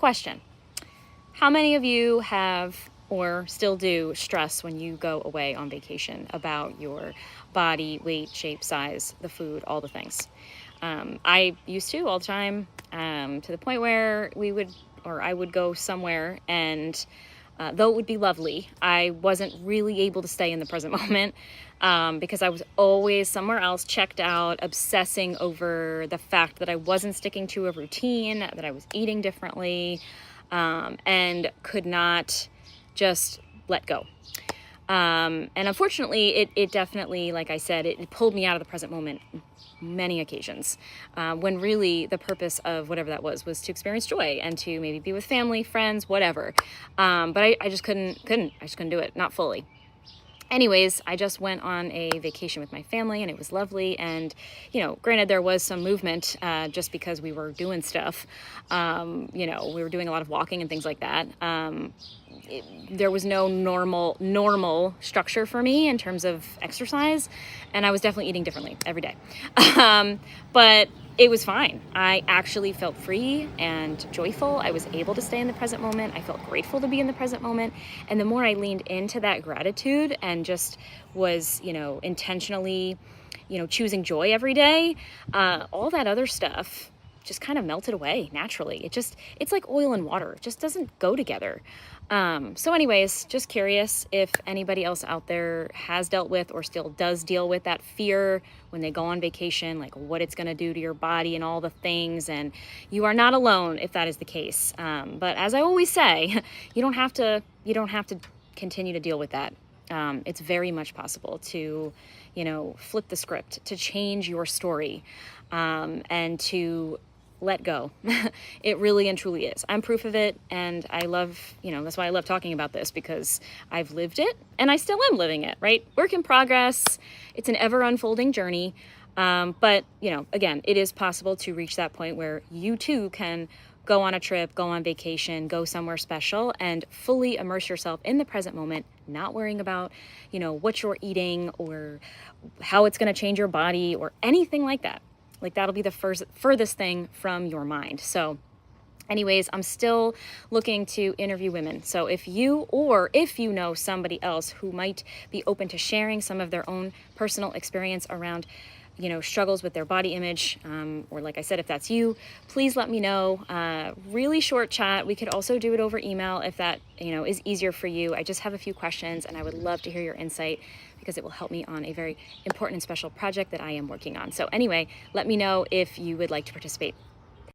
question. How many of you have or still do stress when you go away on vacation about your body, weight, shape, size, the food, all the things? I used to all the time, to the point where I would go somewhere and though it would be lovely, I wasn't really able to stay in the present moment because I was always somewhere else, checked out, obsessing over the fact that I wasn't sticking to a routine, that I was eating differently, and could not just let go. And unfortunately, it definitely, like I said, it pulled me out of the present moment many occasions, when really the purpose of whatever that was to experience joy and to maybe be with family, friends, whatever. But I just couldn't do it, not fully. Anyways, I just went on a vacation with my family and it was lovely. And, granted there was some movement, just because we were doing stuff. We were doing a lot of walking and things like that. There was no normal structure for me in terms of exercise, and I was definitely eating differently every day. But it was fine. I actually felt free and joyful. I was able to stay in the present moment. I felt grateful to be in the present moment. And the more I leaned into that gratitude and just was, intentionally, choosing joy every day, all that other stuff just kind of melted away naturally. It's like oil and water. It just doesn't go together. So anyways, just curious if anybody else out there has dealt with or still does deal with that fear when they go on vacation, like what it's going to do to your body and all the things. And you are not alone if that is the case. But as I always say, you don't have to continue to deal with that. It's very much possible to, flip the script, to change your story, and to let go. It really and truly is. I'm proof of it. And I love, that's why I love talking about this, because I've lived it and I still am living it, right? Work in progress. It's an ever unfolding journey. But again, it is possible to reach that point where you too can go on a trip, go on vacation, go somewhere special and fully immerse yourself in the present moment, not worrying about, what you're eating or how it's going to change your body or anything like that. Like that'll be the furthest thing from your mind. So anyways, I'm still looking to interview women. So if you know somebody else who might be open to sharing some of their own personal experience around, struggles with their body image, or like I said, if that's you, please let me know. Really short chat. We could also do it over email if that, is easier for you. I just have a few questions and I would love to hear your insight, because it will help me on a very important and special project that I am working on. So anyway, let me know if you would like to participate.